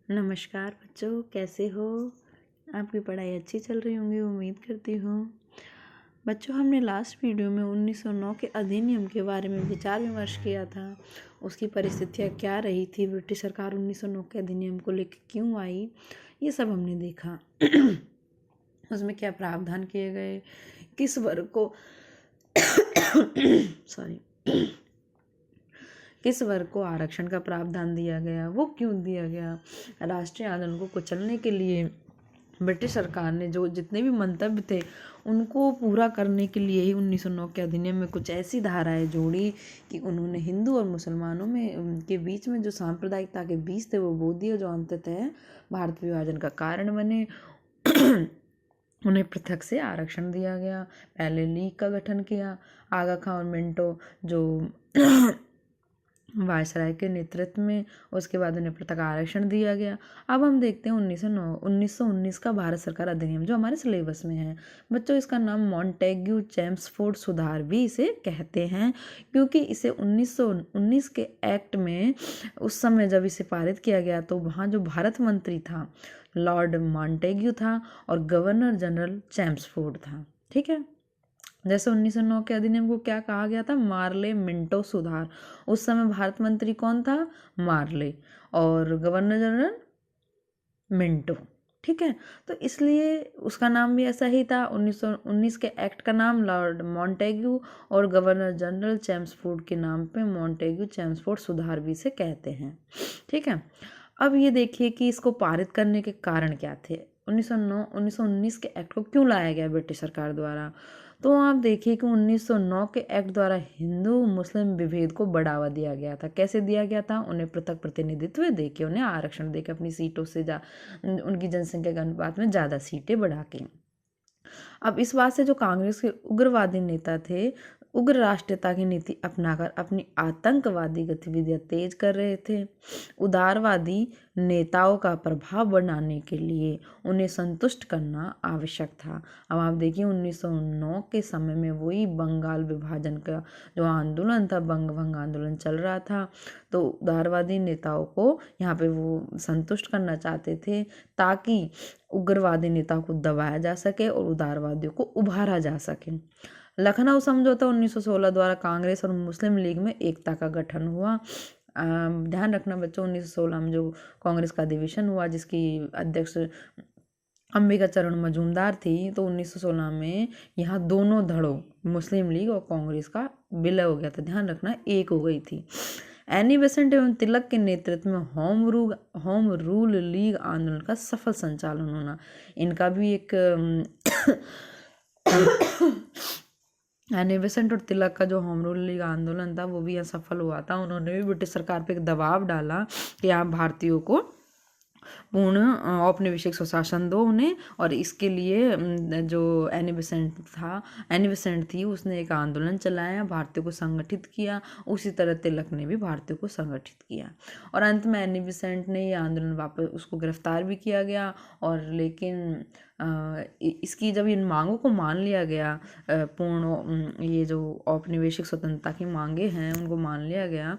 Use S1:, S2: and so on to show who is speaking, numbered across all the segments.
S1: नमस्कार बच्चों, कैसे हो? आपकी पढ़ाई अच्छी चल रही होंगी, उम्मीद करती हूँ। बच्चों, हमने लास्ट वीडियो में 1909 के अधिनियम के बारे में विचार विमर्श किया था। उसकी परिस्थितियाँ क्या रही थी, ब्रिटिश सरकार 1909 के अधिनियम को लेकर क्यों आई, ये सब हमने देखा। उसमें क्या प्रावधान किए गए, किस वर्ग को सॉरी किस वर्ग को आरक्षण का प्रावधान दिया गया, वो क्यों दिया गया। राष्ट्रीय आंदोलन को कुचलने के लिए ब्रिटिश सरकार ने जो जितने भी मंतव्य थे उनको पूरा करने के लिए ही 1909 के अधिनियम में कुछ ऐसी धाराएं जोड़ी कि उन्होंने हिंदू और मुसलमानों में के बीच में जो सांप्रदायिकता के बीच थे वो बो दिए, जो अंततः भारत विभाजन का कारण बने। उन्हें पृथक से आरक्षण दिया गया। पहले लीग का गठन किया, आगा खां और मिंटो जो वायसराय के नेतृत्व में, उसके बाद उन्हें पृथक आरक्षण दिया गया। अब हम देखते हैं 1919 का भारत सरकार अधिनियम जो हमारे सिलेबस में है। बच्चों, इसका नाम मॉन्टेग्यू चेम्सफोर्ड सुधार भी इसे कहते हैं, क्योंकि इसे 1919 के एक्ट में उस समय जब इसे पारित किया गया तो वहाँ जो भारत मंत्री था लॉर्ड मॉन्टेग्यू था और गवर्नर जनरल चेम्सफोर्ड था। ठीक है, जैसे 1909 के अधिनियम को क्या कहा गया था, मार्ले मिंटो सुधार। उस समय भारत मंत्री कौन था, मार्ले, और गवर्नर जनरल मिंटो। ठीक है, तो इसलिए उसका नाम भी ऐसा ही था। 1919 के एक्ट का नाम लॉर्ड मॉन्टेग्यू और गवर्नर जनरल चेम्सफोर्ड के नाम पे मॉन्टेग्यू चेम्सफोर्ड सुधार भी से कहते हैं। ठीक है, अब ये देखिए कि इसको पारित करने के कारण क्या थे। 1919 के एक्ट को क्यों लाया गया ब्रिटिश सरकार द्वारा, तो आप देखिए कि 1909 के एक्ट द्वारा हिंदू मुस्लिम विभेद को बढ़ावा दिया गया था। कैसे दिया गया था, उन्हें पृथक प्रतिनिधित्व देके, उन्हें आरक्षण देके, अपनी सीटों से उनकी जनसंख्या के अनुपात में ज़्यादा सीटें बढ़ा के। अब इस बात से जो कांग्रेस के उग्रवादी नेता थे उग्र राष्ट्रीयता की नीति अपनाकर अपनी आतंकवादी गतिविधियां तेज कर रहे थे। उदारवादी नेताओं का प्रभाव बढ़ाने के लिए उन्हें संतुष्ट करना आवश्यक था। अब आप देखिए 1909 के समय में वही बंगाल विभाजन का जो आंदोलन था, बंग भंग आंदोलन चल रहा था, तो उदारवादी नेताओं को यहाँ पे वो संतुष्ट करना चाहते थे ताकि उग्रवादी नेताओं को दबाया जा सके और उदारवादियों को उभारा जा सके। लखनऊ समझौता 1916 द्वारा कांग्रेस और मुस्लिम लीग में एकता का गठन हुआ। ध्यान रखना बच्चों, 1916 में जो कांग्रेस का अधिवेशन हुआ जिसकी अध्यक्ष अंबिका चरण मजूमदार थी, तो 1916 में यहाँ दोनों धड़ों मुस्लिम लीग और कांग्रेस का विलय हो गया था। ध्यान रखना, एक हो गई थी। एनी बेसेंट एवं तिलक के नेतृत्व में होम रूल लीग आंदोलन का सफल संचालन होना, इनका भी एक एनी बेसेंट और तिलक का जो होम रूल लीग आंदोलन था वो भी सफल हुआ था। उन्होंने भी ब्रिटिश सरकार पे एक दबाव डाला कि आप भारतीयों को पूर्ण औपनिवेशिक स्वशासन दो उन्हें, और इसके लिए जो एनी बेसेंट थी, उसने एक आंदोलन चलाया, भारतीयों को संगठित किया। उसी तरह तिलक ने भी भारतीयों को संगठित किया, और अंत में एनी बेसेंट ने ये आंदोलन वापस, उसको गिरफ्तार भी किया गया। और लेकिन इसकी जब इन मांगों को मान लिया गया, पूर्ण ये जो औपनिवेशिक स्वतंत्रता की मांगे हैं उनको मान लिया गया,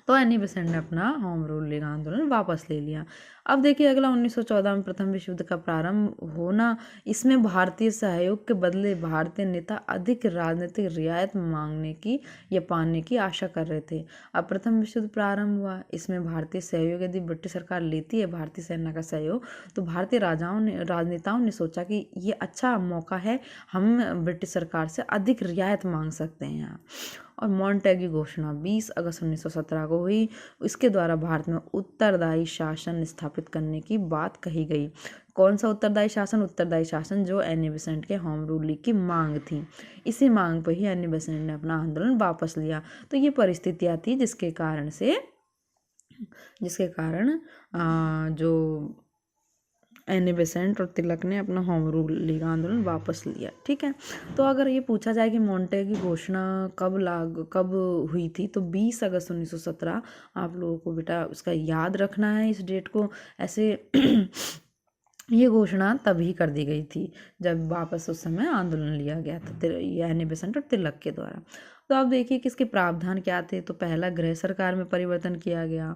S1: तो एनी बेसेंट ने अपना होम रूल लीग आंदोलन वापस ले लिया। अब देखिए अगला 1914 में प्रथम विश्व युद्ध का प्रारंभ होना। इसमें भारतीय सहयोग के बदले भारतीय नेता अधिक राजनीतिक रियायत मांगने की या पाने की आशा कर रहे थे। अब प्रथम विश्व युद्ध प्रारंभ हुआ, इसमें भारतीय सहयोग यदि ब्रिटिश सरकार लेती है भारतीय सेना का सहयोग, तो भारतीय राजनेताओं ने सोचा कि ये अच्छा मौका है, हम ब्रिटिश सरकार से अधिक रियायत मांग सकते हैं यहाँ। और मॉन्टेग्यू घोषणा 20 अगस्त 1917 को हुई। इसके द्वारा भारत में उत्तरदायी शासन स्थापित करने की बात कही गई। कौन सा उत्तरदायी शासन? उत्तरदायी शासन जो एनी बेसेंट के होम रूल लीग की मांग थी। इसी मांग पर ही एनी बेसेंट ने अपना आंदोलन वापस लिया। तो ये परिस्थितियाँ थी जिसके कारण जो एनी बेसेंट और तिलक ने अपना होम रूल लीग आंदोलन वापस लिया। ठीक है, तो अगर ये पूछा जाए कि मॉन्टेग्यू घोषणा कब हुई थी, तो 20 अगस्त 1917। आप लोगों को बेटा उसका याद रखना है इस डेट को। ऐसे ये घोषणा तभी कर दी गई थी जब वापस उस समय आंदोलन लिया गया था एनी बेसेंट और तिलक के द्वारा। तो आप देखिए कि इसके प्रावधान क्या थे। तो पहला, गृह सरकार में परिवर्तन किया गया।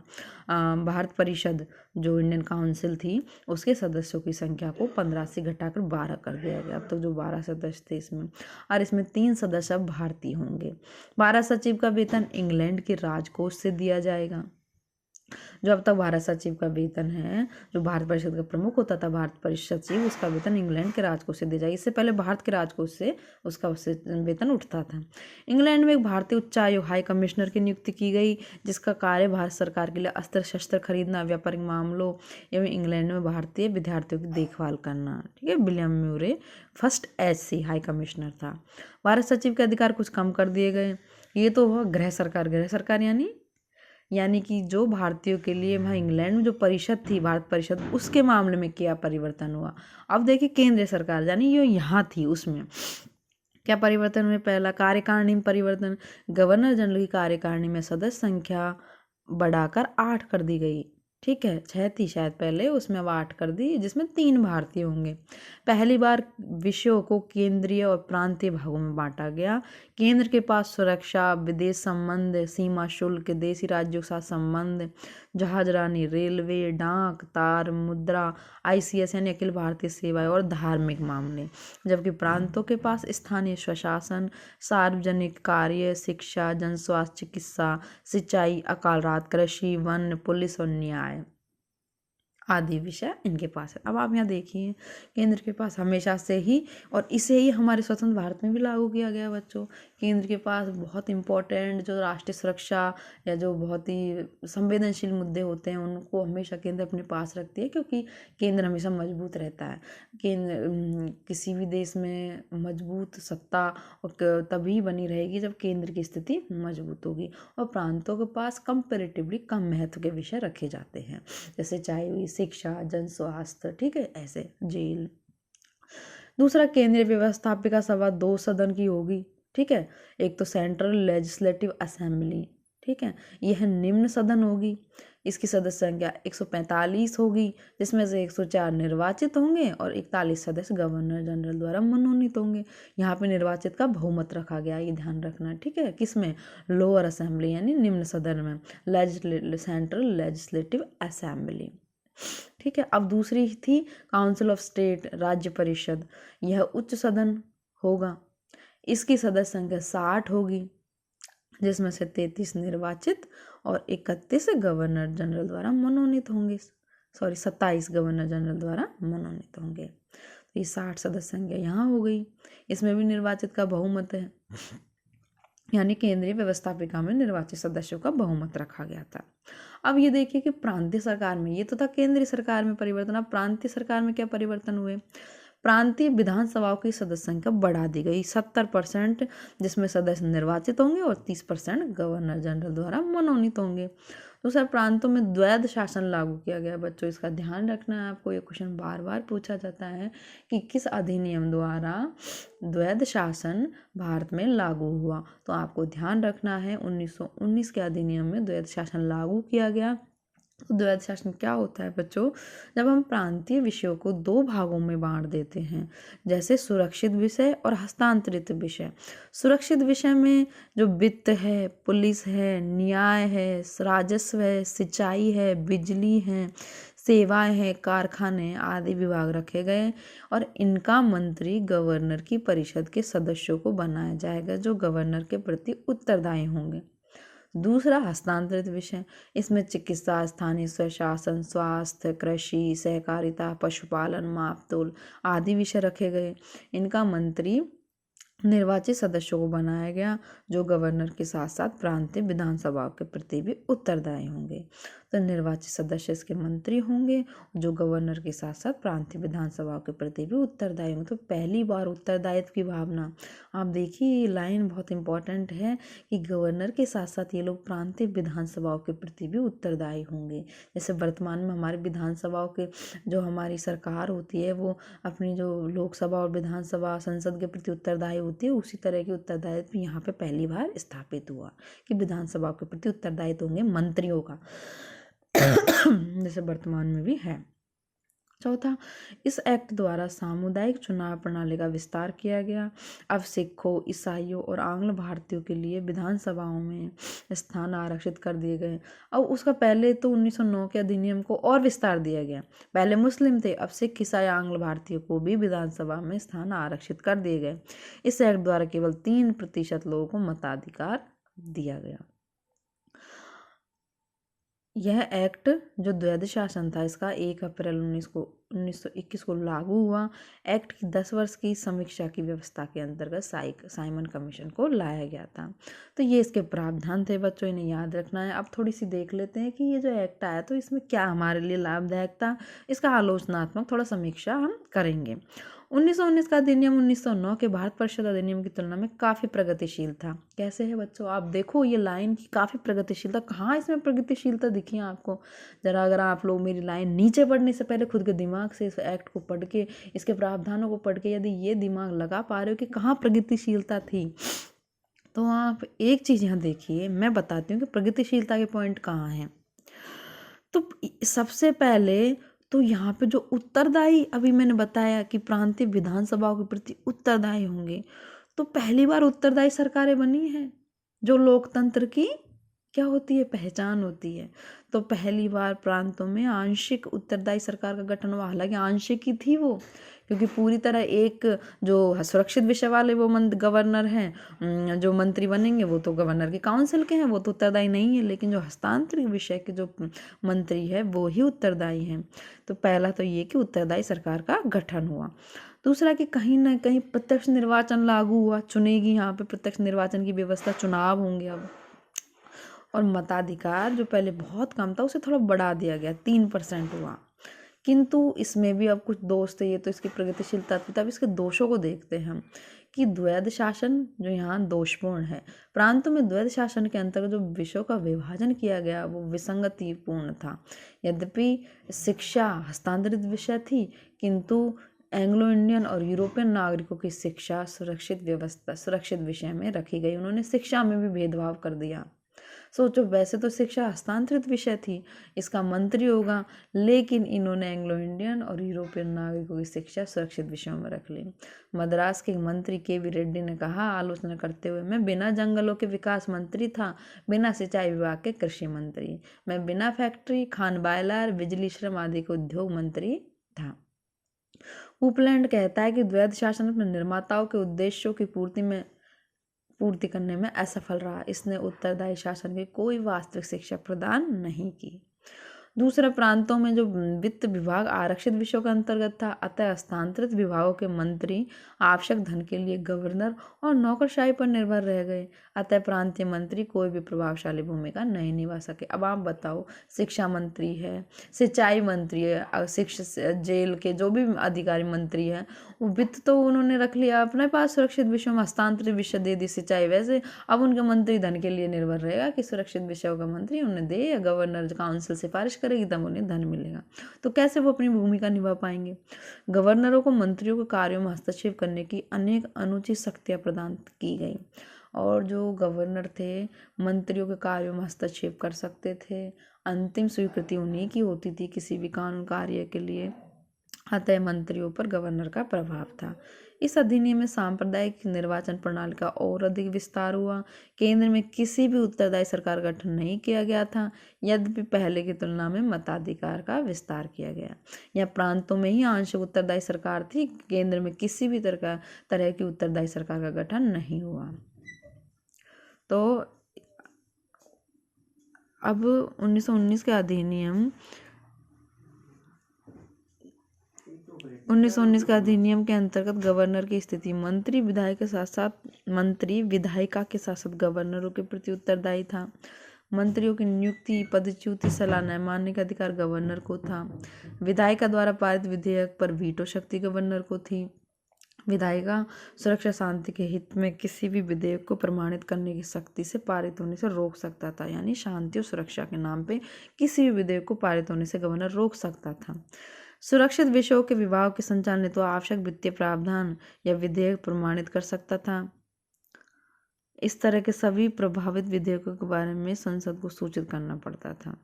S1: भारत परिषद जो इंडियन काउंसिल थी उसके सदस्यों की संख्या को 15 से घटाकर 12 कर दिया गया। अब तक जो 12 सदस्य थे इसमें, और इसमें 3 सदस्य अब भारतीय होंगे। भारत सचिव का वेतन इंग्लैंड के राजकोष से दिया जाएगा। जो अब तक भारत सचिव का वेतन है, जो भारत परिषद का प्रमुख होता था भारत परिषद सचिव, उसका वेतन इंग्लैंड के राजकोष से दिया जाएगा। इससे पहले भारत के राजकोष से उसका वेतन उठता था। इंग्लैंड में एक भारतीय उच्चायोग हाई कमिश्नर की नियुक्ति की गई, जिसका कार्य भारत सरकार के लिए अस्त्र शस्त्र खरीदना, व्यापारिक मामलों एवं इंग्लैंड में भारतीय विद्यार्थियों की देखभाल करना। ठीक है, William म्यूरे first SC high commissioner था। भारत सचिव के अधिकार कुछ कम कर दिए गए। ये तो हुआ गृह सरकार। गृह सरकार यानी कि जो भारतीयों के लिए वहाँ इंग्लैंड में जो परिषद थी, भारत परिषद, उसके मामले में क्या परिवर्तन हुआ। अब देखिए केंद्रीय सरकार यानी ये यहाँ थी, उसमें क्या परिवर्तन हुए। पहला, कार्यकारिणी में परिवर्तन। गवर्नर जनरल की कार्यकारिणी में सदस्य संख्या बढ़ाकर 8 कर दी गई। ठीक है, 6 थी शायद पहले, उसमें अब 8 कर दी, जिसमें 3 भारतीय होंगे। पहली बार विषयों को केंद्रीय और प्रांतीय भागों में बांटा गया। केंद्र के पास सुरक्षा, विदेश संबंध, सीमा शुल्क, देशी राज्यों के साथ संबंध, जहाजरानी, रेलवे, डाक, तार, मुद्रा, ICS यानी अखिल भारतीय सेवाएं और धार्मिक मामले, जबकि प्रांतों के पास स्थानीय स्वशासन, सार्वजनिक कार्य, शिक्षा, जनस्वास्थ्य, चिकित्सा, सिंचाई, अकाल रात, कृषि, वन, पुलिस और न्याय आदि विषय इनके पास है। अब आप यहाँ देखिए, केंद्र के पास हमेशा से ही, और इसे ही हमारे स्वतंत्र भारत में भी लागू किया गया बच्चों। केंद्र के पास बहुत इंपॉर्टेंट जो राष्ट्रीय सुरक्षा या जो बहुत ही संवेदनशील मुद्दे होते हैं उनको हमेशा केंद्र अपने पास रखती है, क्योंकि केंद्र हमेशा मजबूत रहता है। केंद्र किसी भी देश में मजबूत सत्ता तभी बनी रहेगी जब केंद्र की स्थिति मजबूत होगी, और प्रांतों के पास कंपेरेटिवली कम महत्व के विषय रखे जाते हैं, जैसे चाहे हुई शिक्षा, जन स्वास्थ्य, ठीक है, ऐसे जेल। दूसरा, केंद्रीय व्यवस्थापिका सभा 2 सदन की होगी। ठीक है, एक तो सेंट्रल लेजिस्लेटिव असेंबली, ठीक है, यह निम्न सदन होगी। इसकी सदस्य संख्या 145 होगी, जिसमें से 104 निर्वाचित होंगे और 41 सदस्य गवर्नर जनरल द्वारा मनोनीत होंगे। यहाँ पे निर्वाचित का बहुमत रखा गया, ये ध्यान रखना। ठीक है, किसमें, लोअर असेंबली यानी निम्न सदन में, सेंट्रल लेजिस्लेटिव असेंबली। ठीक है, अब दूसरी थी काउंसिल ऑफ स्टेट, राज्य परिषद। यह उच्च सदन होगा। इसकी सदस्य संख्या 60 होगी, जिसमें से 33 निर्वाचित और 31 गवर्नर जनरल द्वारा मनोनीत होंगे। 27 गवर्नर जनरल द्वारा मनोनीत होंगे। तो ये 60 सदस्य संख्या यहाँ हो गई। इसमें भी निर्वाचित का बहुमत है, यानी केंद्रीय व्यवस्थापिका में निर्वाचित सदस्यों का बहुमत रखा गया था। अब ये देखिए कि प्रांतीय सरकार में, ये तो था केंद्रीय सरकार में परिवर्तन, अब प्रांतीय सरकार में क्या परिवर्तन हुए। प्रांतीय विधानसभाओं की सदस्य संख्या बढ़ा दी गई 70%, जिसमें सदस्य निर्वाचित होंगे और 30% गवर्नर जनरल द्वारा मनोनीत होंगे। दूसरा, प्रांतों में द्वैध शासन लागू किया गया। बच्चों इसका ध्यान रखना है, आपको ये क्वेश्चन बार बार पूछा जाता है कि किस अधिनियम द्वारा द्वैध शासन भारत में लागू हुआ। तो आपको ध्यान रखना है 1919 के अधिनियम में द्वैध शासन लागू किया गया। तो द्वैध शासन क्या होता है बच्चों, जब हम प्रांतीय विषयों को 2 भागों में बांट देते हैं, जैसे सुरक्षित विषय और हस्तांतरित विषय। सुरक्षित विषय में जो वित्त है, पुलिस है, न्याय है, राजस्व है, सिंचाई है, बिजली है, सेवाएं हैं, कारखाने आदि विभाग रखे गए, और इनका मंत्री गवर्नर की परिषद के सदस्यों को बनाया जाएगा, जो गवर्नर के प्रति उत्तरदायी होंगे। दूसरा, हस्तांतरित विषय, इसमें चिकित्सा, स्थानीय स्वशासन, स्वास्थ्य, कृषि, सहकारिता, पशुपालन, मापतोल आदि विषय रखे गए। इनका मंत्री निर्वाचित सदस्यों को बनाया गया, जो गवर्नर के साथ साथ प्रांतीय विधानसभाओं के प्रति भी उत्तरदायी होंगे। तो निर्वाचित सदस्य इसके मंत्री होंगे, जो गवर्नर के साथ साथ प्रांतीय विधानसभाओं के प्रति भी उत्तरदायी होंगे। तो पहली बार उत्तरदायित्व की भावना, आप देखिए ये लाइन बहुत इंपॉर्टेंट है कि गवर्नर के साथ साथ ये लोग प्रांतीय विधानसभाओं के प्रति भी उत्तरदायी होंगे। जैसे वर्तमान में हमारे विधानसभाओं के जो हमारी सरकार होती है वो अपनी जो लोकसभा और विधानसभा संसद के प्रति उत्तरदायी होती है, उसी तरह की उत्तरदायित्व यहाँ पे पहली बार स्थापित हुआ कि विधानसभा के प्रति उत्तरदायित्व होंगे मंत्रियों का, जैसे वर्तमान में भी है। चौथा, इस एक्ट द्वारा सामुदायिक चुनाव प्रणाली का विस्तार किया गया। अब सिखों, ईसाइयों और आंग्ल भारतीयों के लिए विधानसभाओं में स्थान आरक्षित कर दिए गए। अब उसका पहले तो 1909 के अधिनियम को और विस्तार दिया गया। पहले मुस्लिम थे, अब सिख, ईसाई, आंग्ल भारतीयों को भी विधानसभा में स्थान आरक्षित कर दिए गए। इस एक्ट द्वारा केवल 3% लोगों को मताधिकार दिया गया। यह एक्ट जो द्वैध शासन था, इसका 1 अप्रैल 1921 को लागू हुआ। एक्ट की 10 वर्ष की समीक्षा की व्यवस्था के अंतर्गत साइमन कमीशन को लाया गया था। तो ये इसके प्रावधान थे बच्चों, इन्हें याद रखना है। अब थोड़ी सी देख लेते हैं कि ये जो एक्ट आया तो इसमें क्या हमारे लिए लाभदायक था, इसका आलोचनात्मक थोड़ा समीक्षा हम करेंगे। 1919 का अधिनियम 1909 के भारत परिषद अधिनियम की तुलना में काफ़ी प्रगतिशील था। कैसे है बच्चों, आप देखो ये लाइन की काफ़ी प्रगतिशीलता, कहाँ इसमें प्रगतिशीलता दिखी आपको? जरा अगर आप लोग मेरी लाइन नीचे पढ़ने से पहले खुद के दिमाग से इस एक्ट को पढ़ के, इसके प्रावधानों को पढ़ के यदि ये दिमाग लगा पा रहे हो कि कहाँ प्रगतिशीलता थी, तो आप एक चीज़ यहाँ देखिए, मैं बताती हूँ कि प्रगतिशीलता के पॉइंट कहाँ हैं। तो सबसे पहले तो यहाँ पे जो उत्तरदायी, अभी मैंने बताया कि प्रांतीय विधानसभाओं के प्रति उत्तरदायी होंगे, तो पहली बार उत्तरदायी सरकारें बनी हैं, जो लोकतंत्र की क्या होती है, पहचान होती है। तो पहली बार प्रांतों में आंशिक उत्तरदायी सरकार का गठन हुआ। हालांकि आंशिक ही थी वो, क्योंकि पूरी तरह एक जो सुरक्षित विषय वाले वो गवर्नर हैं, जो मंत्री बनेंगे वो तो गवर्नर के काउंसिल के हैं, वो तो उत्तरदायी नहीं है। लेकिन जो हस्तांतरित विषय के जो मंत्री है वो ही उत्तरदायी हैं। तो पहला तो ये कि उत्तरदायी सरकार का गठन हुआ। दूसरा कि कहीं ना कहीं प्रत्यक्ष निर्वाचन लागू हुआ, चुनेगी यहाँ पे प्रत्यक्ष निर्वाचन की व्यवस्था, चुनाव होंगे अब। और मताधिकार जो पहले बहुत कम था उसे थोड़ा बढ़ा दिया गया, 3% हुआ। किंतु इसमें भी अब कुछ दोष थे, ये तो इसकी प्रगतिशीलता थी। तब इसके दोषों को देखते हैं हम कि द्वैध शासन जो यहाँ दोषपूर्ण है। प्रांतों में द्वैध शासन के अंतर्गत जो विषयों का विभाजन किया गया वो विसंगतिपूर्ण था। यद्यपि शिक्षा हस्तांतरित विषय थी, किंतु एंग्लो इंडियन और यूरोपियन नागरिकों की शिक्षा सुरक्षित विषय में रखी गई। उन्होंने शिक्षा में भी भेदभाव कर दिया। सोचो, वैसे तो शिक्षा हस्तांतरित विषय थी, इसका मंत्री होगा, लेकिन इन्होंने एंग्लो इंडियन और यूरोपियन नागरिकों की शिक्षा सुरक्षित विषयों में रख ली। मद्रास के मंत्री के.वी. रेड्डी ने कहा, आलोचना करते हुए, मैं बिना जंगलों के विकास मंत्री था, बिना सिंचाई विभाग के कृषि मंत्री, मैं बिना फैक्ट्री, खान बायलर, बिजली, श्रम आदि के उद्योग मंत्री था। उपलैंड कहता है कि द्वैध शासन अपने निर्माताओं के उद्देश्यों की पूर्ति करने में असफल रहा। इसने उत्तरदायी शासन की कोई वास्तविक शिक्षा प्रदान नहीं की। दूसरा, प्रांतों में जो वित्त विभाग आरक्षित विषयों के अंतर्गत था, अतः हस्तांतरित विभागों के मंत्री आवश्यक धन के लिए गवर्नर और नौकरशाही पर निर्भर रह गए। अतः प्रांतीय मंत्री कोई भी प्रभावशाली भूमिका नहीं निभा सके। अब आप बताओ, शिक्षा मंत्री है, सिंचाई मंत्री है, शिक्षा जेल के जो भी अधिकारी मंत्री है, वो वित्त तो उन्होंने रख लिया अपने पास, सुरक्षित विषयों में हस्तांतरित विषय दे दी सिंचाई। वैसे अब उनके मंत्री धन के लिए निर्भर रहेगा कि सुरक्षित विषयों का मंत्री उन्हें दे या गवर्नर काउंसिल सिफारिश करेगी तब उन्हें धन मिलेगा। तो कैसे वो अपनी भूमिका निभा पाएंगे? गवर्नरों को मंत्रियों के कार्यों में हस्तक्षेप करने की अनेक अनुचित शक्तियां प्रदान की गई, और जो गवर्नर थे मंत्रियों के कार्यों में हस्तक्षेप कर सकते थे। अंतिम स्वीकृति उन्हीं की होती थी किसी भी कानून कार्य के लिए, अतः मंत्रियों पर गवर्नर का प्रभाव था। इस अधिनियम में सांप्रदायिक निर्वाचन प्रणाली का और अधिक विस्तार हुआ। केंद्र में किसी भी उत्तरदायी सरकार का गठन नहीं किया गया था, यद्यपि पहले की तुलना में मताधिकार का विस्तार किया गया। या प्रांतों में ही आंशिक उत्तरदायी सरकार थी, केंद्र में किसी भी तरह की उत्तरदायी सरकार का गठन नहीं हुआ। तो अब 1919 का अधिनियम 1919 का अधिनियम के अंतर्गत गवर्नर की स्थिति, मंत्री विधायिका के साथ साथ गवर्नरों के प्रति उत्तरदायी था। मंत्रियों की नियुक्ति, पदच्युति, सलाह न मानने का अधिकार गवर्नर को था। विधायिका द्वारा पारित विधेयक पर वीटो शक्ति गवर्नर को थी। विधायिका सुरक्षा शांति के हित में किसी भी विधेयक को प्रमाणित करने की शक्ति से पारित होने से रोक सकता था। यानी शांति और सुरक्षा के नाम पे किसी भी विधेयक को पारित होने से गवर्नर रोक सकता था। सुरक्षित विषयों के विभाग के संचालन हेतु आवश्यक वित्तीय प्रावधान या विधेयक प्रमाणित कर सकता था। इस तरह के सभी प्रभावित विधेयकों के बारे में संसद को सूचित करना पड़ता था।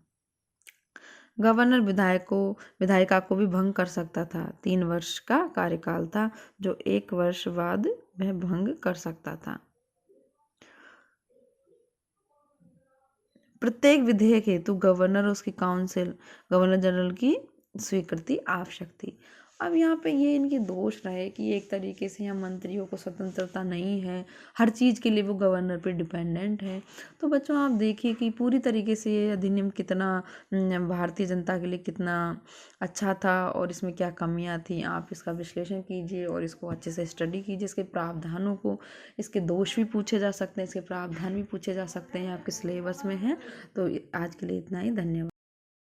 S1: गवर्नर विधायिका को भी भंग कर सकता था। 3 वर्ष का कार्यकाल था जो 1 वर्ष बाद वह भंग कर सकता था। प्रत्येक विधेयक हेतु गवर्नर और उसकी काउंसिल गवर्नर जनरल की स्वीकृति आवश्यक थी। अब यहाँ पे ये इनके दोष रहे कि एक तरीके से यहाँ मंत्रियों को स्वतंत्रता नहीं है, हर चीज़ के लिए वो गवर्नर पे डिपेंडेंट है। तो बच्चों आप देखिए कि पूरी तरीके से ये अधिनियम कितना भारतीय जनता के लिए कितना अच्छा था और इसमें क्या कमियाँ थी। आप इसका विश्लेषण कीजिए और इसको अच्छे से स्टडी कीजिए। इसके प्रावधानों को, इसके दोष भी पूछे जा सकते हैं, इसके प्रावधान भी पूछे जा सकते हैं, आपके सिलेबस में हैं। तो आज के लिए इतना ही। धन्यवाद।